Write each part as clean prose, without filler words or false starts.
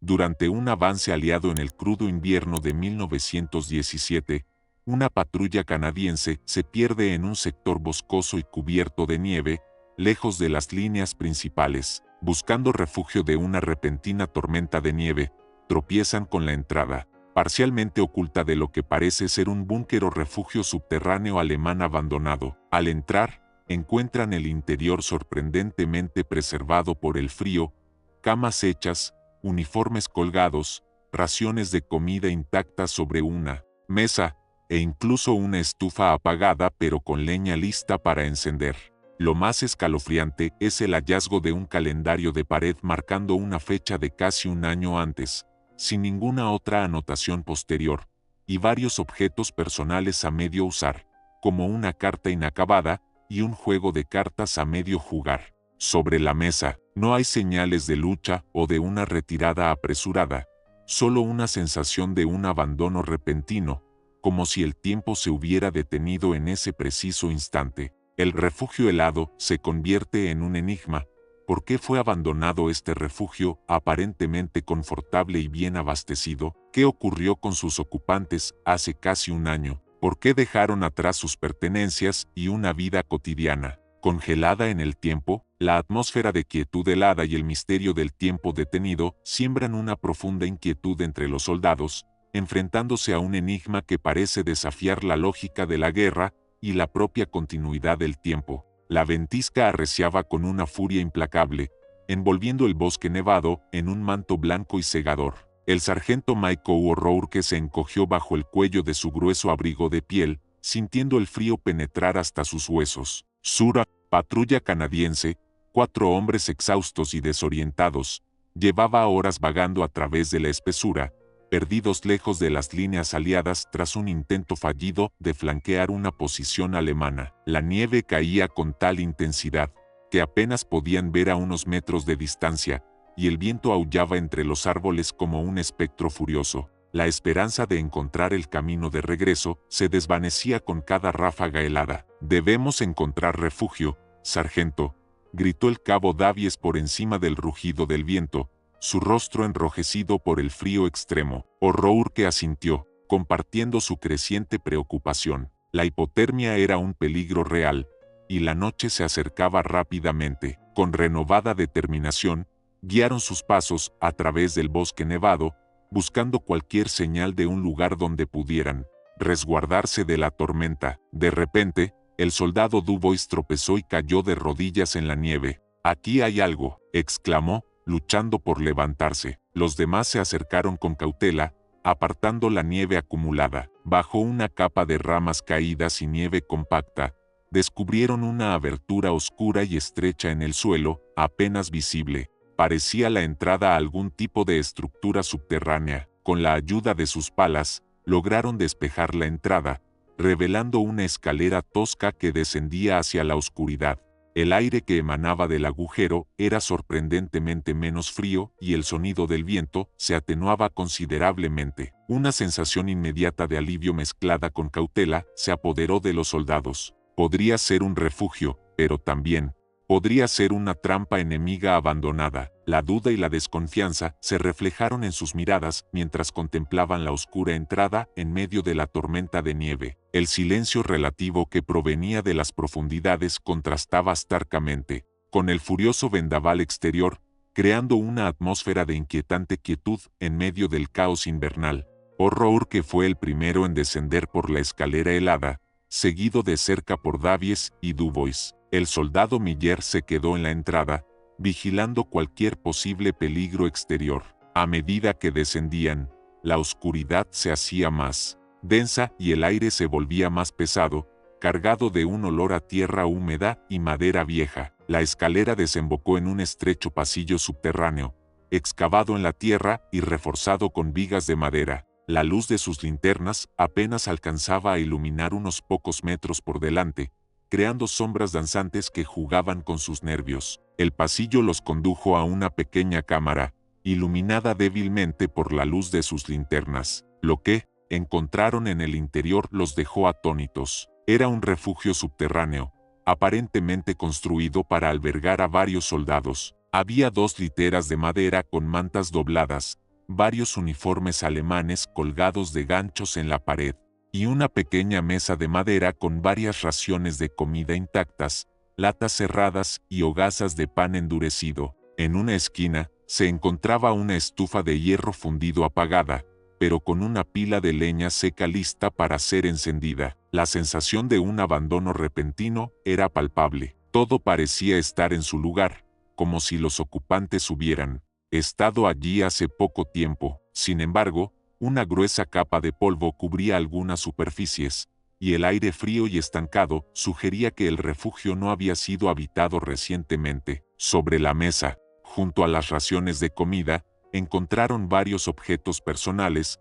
Durante un avance aliado en el crudo invierno de 1917, una patrulla canadiense se pierde en un sector boscoso y cubierto de nieve, lejos de las líneas principales. Buscando refugio de una repentina tormenta de nieve, tropiezan con la entrada, parcialmente oculta de lo que parece ser un búnker o refugio subterráneo alemán abandonado. Al entrar, encuentran el interior sorprendentemente preservado por el frío, camas hechas, uniformes colgados, raciones de comida intactas sobre una mesa, e incluso una estufa apagada pero con leña lista para encender. Lo más escalofriante es el hallazgo de un calendario de pared marcando una fecha de casi un año antes, sin ninguna otra anotación posterior, y varios objetos personales a medio usar, como una carta inacabada y un juego de cartas a medio jugar. Sobre la mesa, no hay señales de lucha o de una retirada apresurada, solo una sensación de un abandono repentino, como si el tiempo se hubiera detenido en ese preciso instante. El refugio helado se convierte en un enigma. ¿Por qué fue abandonado este refugio, aparentemente confortable y bien abastecido? ¿Qué ocurrió con sus ocupantes hace casi un año? ¿Por qué dejaron atrás sus pertenencias y una vida cotidiana? Congelada en el tiempo, la atmósfera de quietud helada y el misterio del tiempo detenido siembran una profunda inquietud entre los soldados, enfrentándose a un enigma que parece desafiar la lógica de la guerra y la propia continuidad del tiempo. La ventisca arreciaba con una furia implacable, envolviendo el bosque nevado en un manto blanco y cegador. El sargento Michael O'Rourke se encogió bajo el cuello de su grueso abrigo de piel, sintiendo el frío penetrar hasta sus huesos. Sura, patrulla canadiense, 4 hombres exhaustos y desorientados, llevaba horas vagando a través de la espesura, perdidos lejos de las líneas aliadas tras un intento fallido de flanquear una posición alemana. La nieve caía con tal intensidad que apenas podían ver a unos metros de distancia, y el viento aullaba entre los árboles como un espectro furioso. La esperanza de encontrar el camino de regreso se desvanecía con cada ráfaga helada. «Debemos encontrar refugio, sargento», gritó el cabo Davies por encima del rugido del viento, su rostro enrojecido por el frío extremo. O'Rourke asintió, compartiendo su creciente preocupación. La hipotermia era un peligro real, y la noche se acercaba rápidamente. Con renovada determinación, guiaron sus pasos a través del bosque nevado, buscando cualquier señal de un lugar donde pudieran resguardarse de la tormenta. De repente, el soldado Dubois tropezó y cayó de rodillas en la nieve. «Aquí hay algo», exclamó, luchando por levantarse. Los demás se acercaron con cautela, apartando la nieve acumulada. Bajo una capa de ramas caídas y nieve compacta, descubrieron una abertura oscura y estrecha en el suelo, apenas visible. Parecía la entrada a algún tipo de estructura subterránea. Con la ayuda de sus palas, lograron despejar la entrada, revelando una escalera tosca que descendía hacia la oscuridad. El aire que emanaba del agujero era sorprendentemente menos frío y el sonido del viento se atenuaba considerablemente. Una sensación inmediata de alivio mezclada con cautela se apoderó de los soldados. Podría ser un refugio, pero también podría ser una trampa enemiga abandonada. La duda y la desconfianza se reflejaron en sus miradas mientras contemplaban la oscura entrada en medio de la tormenta de nieve. El silencio relativo que provenía de las profundidades contrastaba starkamente con el furioso vendaval exterior, creando una atmósfera de inquietante quietud en medio del caos invernal. O'Rourke fue el primero en descender por la escalera helada, seguido de cerca por Davies y Dubois. El soldado Miller se quedó en la entrada, vigilando cualquier posible peligro exterior. A medida que descendían, la oscuridad se hacía más densa y el aire se volvía más pesado, cargado de un olor a tierra húmeda y madera vieja. La escalera desembocó en un estrecho pasillo subterráneo, excavado en la tierra y reforzado con vigas de madera. La luz de sus linternas apenas alcanzaba a iluminar unos pocos metros por delante, creando sombras danzantes que jugaban con sus nervios. El pasillo los condujo a una pequeña cámara, iluminada débilmente por la luz de sus linternas. Lo que encontraron en el interior los dejó atónitos. Era un refugio subterráneo, aparentemente construido para albergar a varios soldados. Había 2 literas de madera con mantas dobladas, varios uniformes alemanes colgados de ganchos en la pared, y una pequeña mesa de madera con varias raciones de comida intactas, latas cerradas y hogazas de pan endurecido. En una esquina, se encontraba una estufa de hierro fundido apagada, pero con una pila de leña seca lista para ser encendida. La sensación de un abandono repentino era palpable. Todo parecía estar en su lugar, como si los ocupantes hubieran estado allí hace poco tiempo. Sin embargo, una gruesa capa de polvo cubría algunas superficies, y el aire frío y estancado sugería que el refugio no había sido habitado recientemente. Sobre la mesa, junto a las raciones de comida, encontraron varios objetos personales,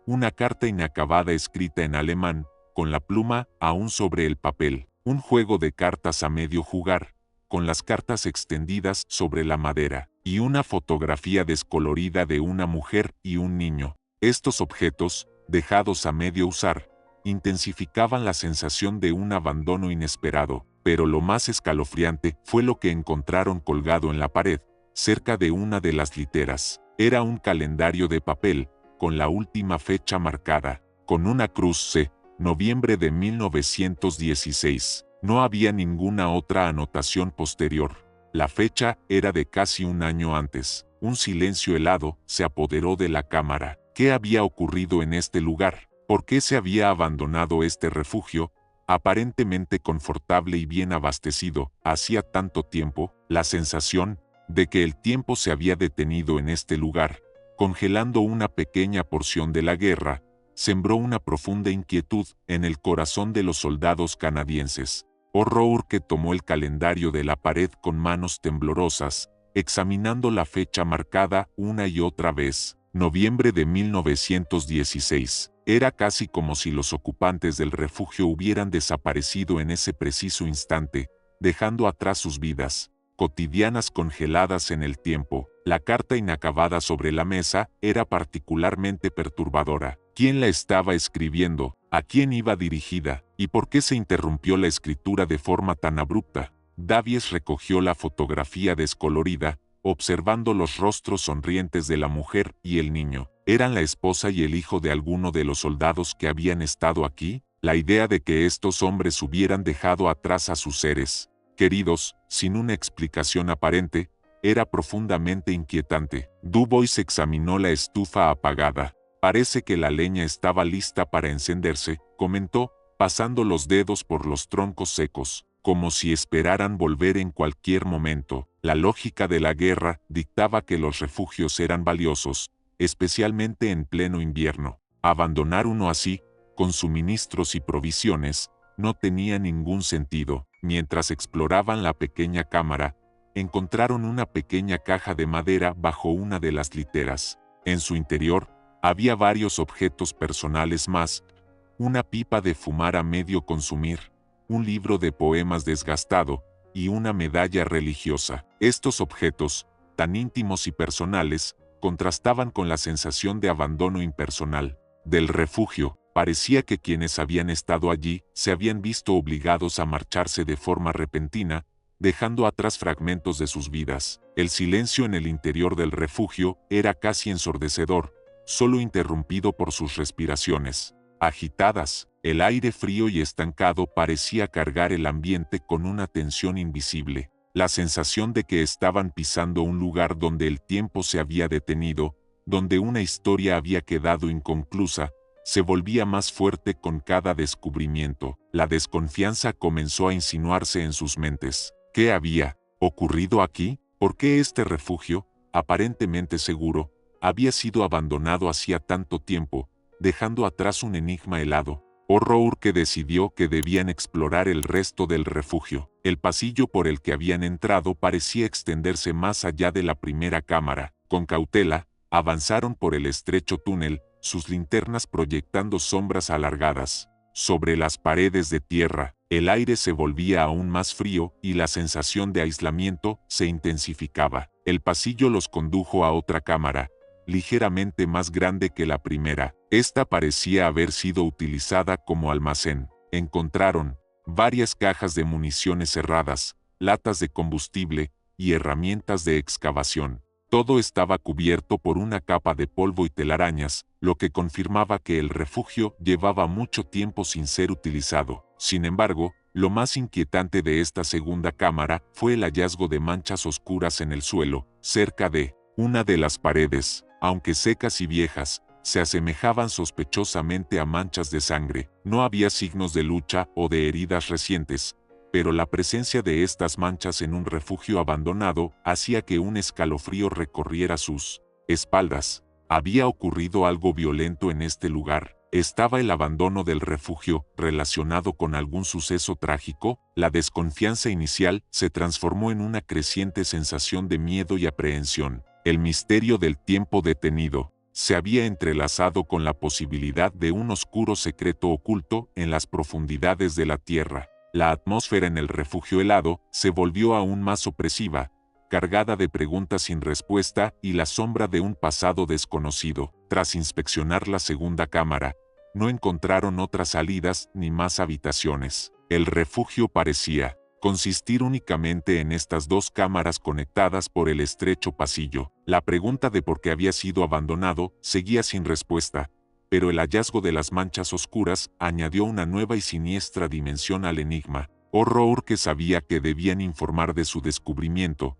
una carta inacabada escrita en alemán, con la pluma aún sobre el papel, un juego de cartas a medio jugar, con las cartas extendidas sobre la madera, y una fotografía descolorida de una mujer y un niño. Estos objetos, dejados a medio usar, intensificaban la sensación de un abandono inesperado, pero lo más escalofriante fue lo que encontraron colgado en la pared, cerca de una de las literas. Era un calendario de papel, con la última fecha marcada, con una cruz C, noviembre de 1916. No había ninguna otra anotación posterior. La fecha era de casi un año antes. Un silencio helado se apoderó de la cámara. ¿Qué había ocurrido en este lugar? ¿Por qué se había abandonado este refugio, aparentemente confortable y bien abastecido, hacía tanto tiempo? La sensación de que el tiempo se había detenido en este lugar, congelando una pequeña porción de la guerra, sembró una profunda inquietud en el corazón de los soldados canadienses. O'Rourke tomó el calendario de la pared con manos temblorosas, examinando la fecha marcada una y otra vez. Noviembre de 1916. Era casi como si los ocupantes del refugio hubieran desaparecido en ese preciso instante, dejando atrás sus vidas cotidianas congeladas en el tiempo. La carta inacabada sobre la mesa era particularmente perturbadora. ¿Quién la estaba escribiendo? ¿A quién iba dirigida? ¿Y por qué se interrumpió la escritura de forma tan abrupta? Davies recogió la fotografía descolorida, observando los rostros sonrientes de la mujer y el niño. ¿Eran la esposa y el hijo de alguno de los soldados que habían estado aquí? La idea de que estos hombres hubieran dejado atrás a sus seres queridos, sin una explicación aparente, era profundamente inquietante. Dubois examinó la estufa apagada. Parece que la leña estaba lista para encenderse, comentó, pasando los dedos por los troncos secos, como si esperaran volver en cualquier momento. La lógica de la guerra dictaba que los refugios eran valiosos, especialmente en pleno invierno. Abandonar uno así, con suministros y provisiones, no tenía ningún sentido. Mientras exploraban la pequeña cámara, encontraron una pequeña caja de madera bajo una de las literas. En su interior, había varios objetos personales más, una pipa de fumar a medio consumir, un libro de poemas desgastado, y una medalla religiosa. Estos objetos, tan íntimos y personales, contrastaban con la sensación de abandono impersonal del refugio. Parecía que quienes habían estado allí se habían visto obligados a marcharse de forma repentina, dejando atrás fragmentos de sus vidas. El silencio en el interior del refugio era casi ensordecedor, solo interrumpido por sus respiraciones agitadas. El aire frío y estancado parecía cargar el ambiente con una tensión invisible. La sensación de que estaban pisando un lugar donde el tiempo se había detenido, donde una historia había quedado inconclusa, se volvía más fuerte con cada descubrimiento. La desconfianza comenzó a insinuarse en sus mentes. ¿Qué había ocurrido aquí? ¿Por qué este refugio, aparentemente seguro, había sido abandonado hacía tanto tiempo, dejando atrás un enigma helado? O'Rourke decidió que debían explorar el resto del refugio. El pasillo por el que habían entrado parecía extenderse más allá de la primera cámara. Con cautela, avanzaron por el estrecho túnel, sus linternas proyectando sombras alargadas. Sobre las paredes de tierra, el aire se volvía aún más frío y la sensación de aislamiento se intensificaba. El pasillo los condujo a otra cámara, ligeramente más grande que la primera. Esta parecía haber sido utilizada como almacén. Encontraron varias cajas de municiones cerradas, latas de combustible y herramientas de excavación. Todo estaba cubierto por una capa de polvo y telarañas, lo que confirmaba que el refugio llevaba mucho tiempo sin ser utilizado. Sin embargo, lo más inquietante de esta segunda cámara fue el hallazgo de manchas oscuras en el suelo, cerca de una de las paredes. Aunque secas y viejas, se asemejaban sospechosamente a manchas de sangre. No había signos de lucha o de heridas recientes, pero la presencia de estas manchas en un refugio abandonado hacía que un escalofrío recorriera sus espaldas. ¿Había ocurrido algo violento en este lugar? ¿Estaba el abandono del refugio relacionado con algún suceso trágico? La desconfianza inicial se transformó en una creciente sensación de miedo y aprehensión. El misterio del tiempo detenido se había entrelazado con la posibilidad de un oscuro secreto oculto en las profundidades de la tierra. La atmósfera en el refugio helado se volvió aún más opresiva, cargada de preguntas sin respuesta y la sombra de un pasado desconocido. Tras inspeccionar la segunda cámara, no encontraron otras salidas ni más habitaciones. El refugio parecía consistir únicamente en estas dos cámaras conectadas por el estrecho pasillo. La pregunta de por qué había sido abandonado seguía sin respuesta, pero el hallazgo de las manchas oscuras añadió una nueva y siniestra dimensión al enigma. Horror que sabía que debían informar de su descubrimiento,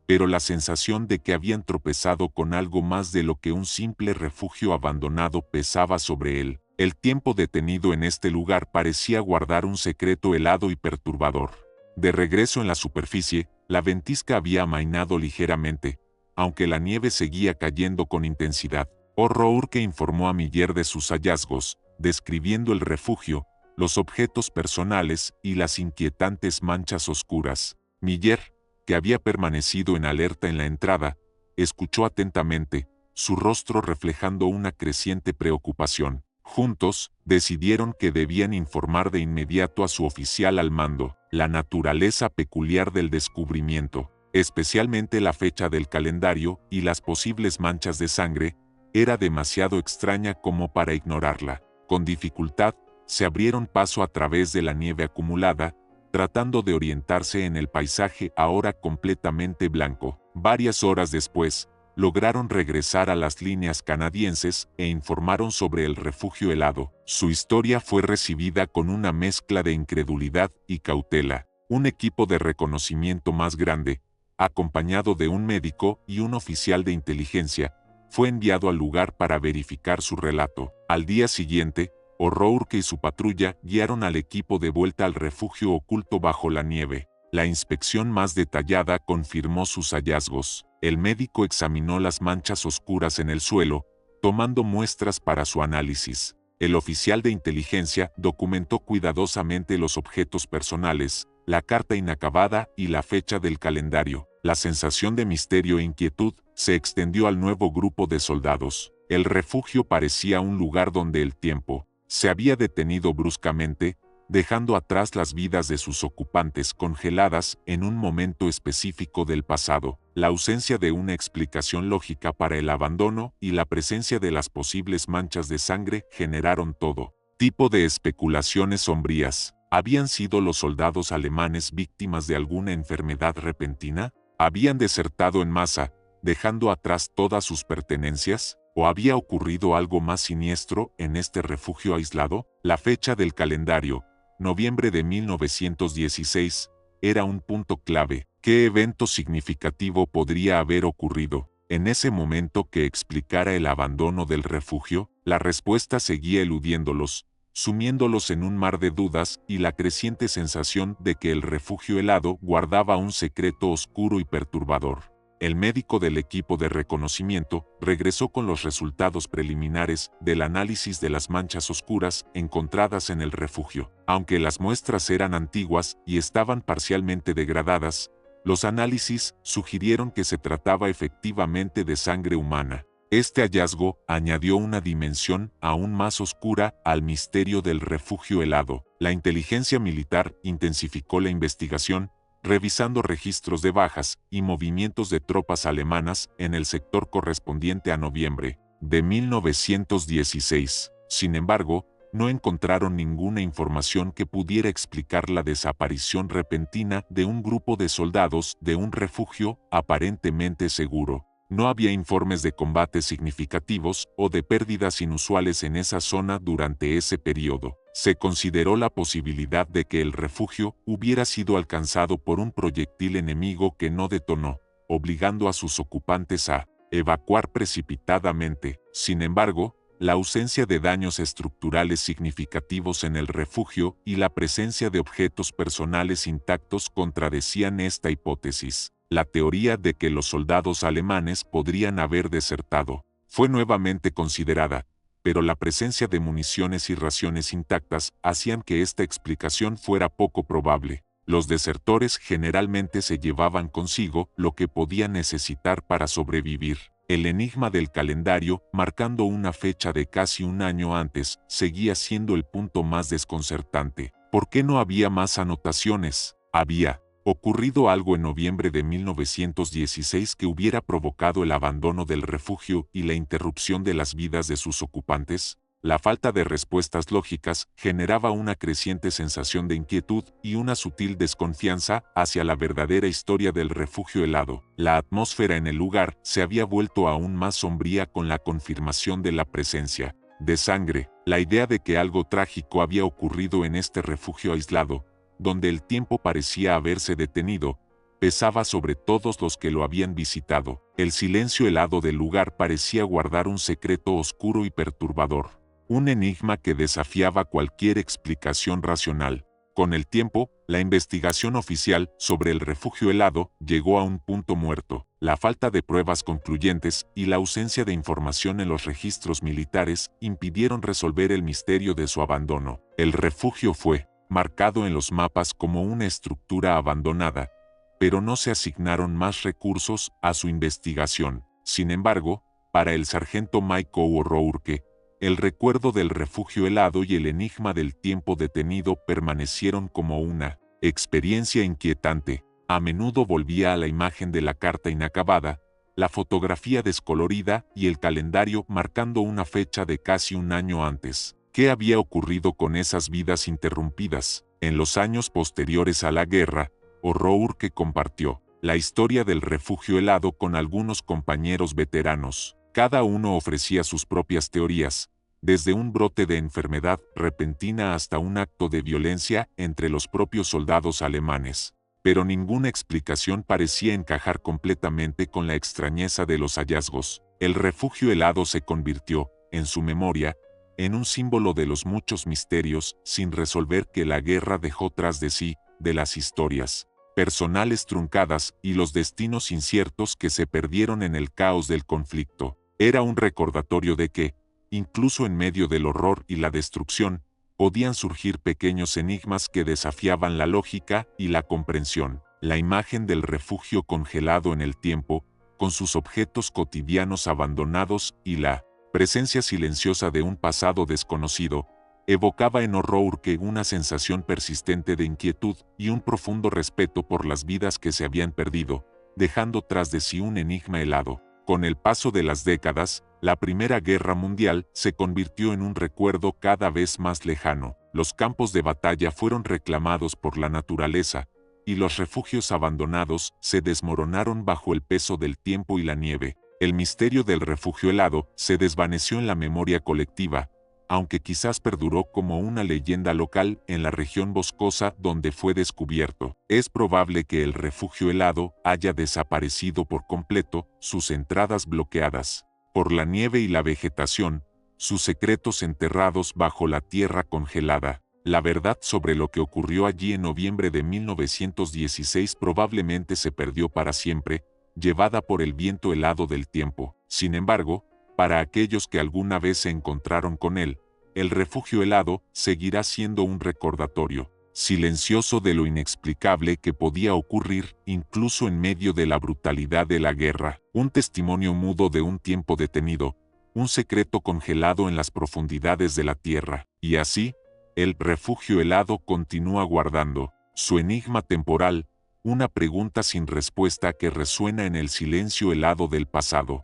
pero la sensación de que habían tropezado con algo más de lo que un simple refugio abandonado pesaba sobre él. El tiempo detenido en este lugar parecía guardar un secreto helado y perturbador. De regreso en la superficie, la ventisca había amainado ligeramente, aunque la nieve seguía cayendo con intensidad. Horror que informó a Miller de sus hallazgos, describiendo el refugio, los objetos personales y las inquietantes manchas oscuras. Miller, que había permanecido en alerta en la entrada, escuchó atentamente, su rostro reflejando una creciente preocupación. Juntos, decidieron que debían informar de inmediato a su oficial al mando. La naturaleza peculiar del descubrimiento, especialmente la fecha del calendario y las posibles manchas de sangre, era demasiado extraña como para ignorarla. Con dificultad, se abrieron paso a través de la nieve acumulada, tratando de orientarse en el paisaje ahora completamente blanco. Varias horas después, lograron regresar a las líneas canadienses e informaron sobre el refugio helado. Su historia fue recibida con una mezcla de incredulidad y cautela. Un equipo de reconocimiento más grande, acompañado de un médico y un oficial de inteligencia, fue enviado al lugar para verificar su relato. Al día siguiente, O'Rourke y su patrulla guiaron al equipo de vuelta al refugio oculto bajo la nieve. La inspección más detallada confirmó sus hallazgos. El médico examinó las manchas oscuras en el suelo, tomando muestras para su análisis. El oficial de inteligencia documentó cuidadosamente los objetos personales, la carta inacabada y la fecha del calendario. La sensación de misterio e inquietud se extendió al nuevo grupo de soldados. El refugio parecía un lugar donde el tiempo se había detenido bruscamente, dejando atrás las vidas de sus ocupantes congeladas en un momento específico del pasado. La ausencia de una explicación lógica para el abandono y la presencia de las posibles manchas de sangre generaron todo tipo de especulaciones sombrías. ¿Habían sido los soldados alemanes víctimas de alguna enfermedad repentina? ¿Habían desertado en masa, dejando atrás todas sus pertenencias? ¿O había ocurrido algo más siniestro en este refugio aislado? La fecha del calendario, noviembre de 1916, era un punto clave. ¿Qué evento significativo podría haber ocurrido en ese momento que explicara el abandono del refugio? La respuesta seguía eludiéndolos, sumiéndolos en un mar de dudas y la creciente sensación de que el refugio helado guardaba un secreto oscuro y perturbador. El médico del equipo de reconocimiento regresó con los resultados preliminares del análisis de las manchas oscuras encontradas en el refugio. Aunque las muestras eran antiguas y estaban parcialmente degradadas, los análisis sugirieron que se trataba efectivamente de sangre humana. Este hallazgo añadió una dimensión aún más oscura al misterio del refugio helado. La inteligencia militar intensificó la investigación, revisando registros de bajas y movimientos de tropas alemanas en el sector correspondiente a noviembre de 1916. Sin embargo, no encontraron ninguna información que pudiera explicar la desaparición repentina de un grupo de soldados de un refugio aparentemente seguro. No había informes de combates significativos o de pérdidas inusuales en esa zona durante ese periodo. Se consideró la posibilidad de que el refugio hubiera sido alcanzado por un proyectil enemigo que no detonó, obligando a sus ocupantes a evacuar precipitadamente. Sin embargo, la ausencia de daños estructurales significativos en el refugio y la presencia de objetos personales intactos contradecían esta hipótesis. La teoría de que los soldados alemanes podrían haber desertado fue nuevamente considerada, pero la presencia de municiones y raciones intactas hacían que esta explicación fuera poco probable. Los desertores generalmente se llevaban consigo lo que podían necesitar para sobrevivir. El enigma del calendario, marcando una fecha de casi un año antes, seguía siendo el punto más desconcertante. ¿Por qué no había más anotaciones? Había ocurrido algo en noviembre de 1916 que hubiera provocado el abandono del refugio y la interrupción de las vidas de sus ocupantes. La falta de respuestas lógicas generaba una creciente sensación de inquietud y una sutil desconfianza hacia la verdadera historia del refugio helado. La atmósfera en el lugar se había vuelto aún más sombría con la confirmación de la presencia de sangre. La idea de que algo trágico había ocurrido en este refugio aislado, donde el tiempo parecía haberse detenido, pesaba sobre todos los que lo habían visitado. El silencio helado del lugar parecía guardar un secreto oscuro y perturbador, un enigma que desafiaba cualquier explicación racional. Con el tiempo, la investigación oficial sobre el refugio helado llegó a un punto muerto. La falta de pruebas concluyentes y la ausencia de información en los registros militares impidieron resolver el misterio de su abandono. El refugio fue marcado en los mapas como una estructura abandonada, pero no se asignaron más recursos a su investigación. Sin embargo, para el sargento Michael O'Rourke, el recuerdo del refugio helado y el enigma del tiempo detenido permanecieron como una experiencia inquietante. A menudo volvía a la imagen de la carta inacabada, la fotografía descolorida y el calendario marcando una fecha de casi un año antes. ¿Qué había ocurrido con esas vidas interrumpidas? En los años posteriores a la guerra, O'Rourke compartió la historia del refugio helado con algunos compañeros veteranos. Cada uno ofrecía sus propias teorías, desde un brote de enfermedad repentina hasta un acto de violencia entre los propios soldados alemanes. Pero ninguna explicación parecía encajar completamente con la extrañeza de los hallazgos. El refugio helado se convirtió, en su memoria, en un símbolo de los muchos misterios sin resolver que la guerra dejó tras de sí, de las historias personales truncadas y los destinos inciertos que se perdieron en el caos del conflicto. Era un recordatorio de que, incluso en medio del horror y la destrucción, podían surgir pequeños enigmas que desafiaban la lógica y la comprensión. La imagen del refugio congelado en el tiempo, con sus objetos cotidianos abandonados y la presencia silenciosa de un pasado desconocido, evocaba en O'Rourke una sensación persistente de inquietud y un profundo respeto por las vidas que se habían perdido, dejando tras de sí un enigma helado. Con el paso de las décadas, la Primera Guerra Mundial se convirtió en un recuerdo cada vez más lejano. Los campos de batalla fueron reclamados por la naturaleza, y los refugios abandonados se desmoronaron bajo el peso del tiempo y la nieve. El misterio del refugio helado se desvaneció en la memoria colectiva, aunque quizás perduró como una leyenda local en la región boscosa donde fue descubierto. Es probable que el refugio helado haya desaparecido por completo, sus entradas bloqueadas por la nieve y la vegetación, sus secretos enterrados bajo la tierra congelada. La verdad sobre lo que ocurrió allí en noviembre de 1916 probablemente se perdió para siempre, llevada por el viento helado del tiempo. Sin embargo, para aquellos que alguna vez se encontraron con él, el refugio helado seguirá siendo un recordatorio silencioso de lo inexplicable que podía ocurrir incluso en medio de la brutalidad de la guerra, un testimonio mudo de un tiempo detenido, un secreto congelado en las profundidades de la tierra. Y así, el refugio helado continúa guardando su enigma temporal, una pregunta sin respuesta que resuena en el silencio helado del pasado.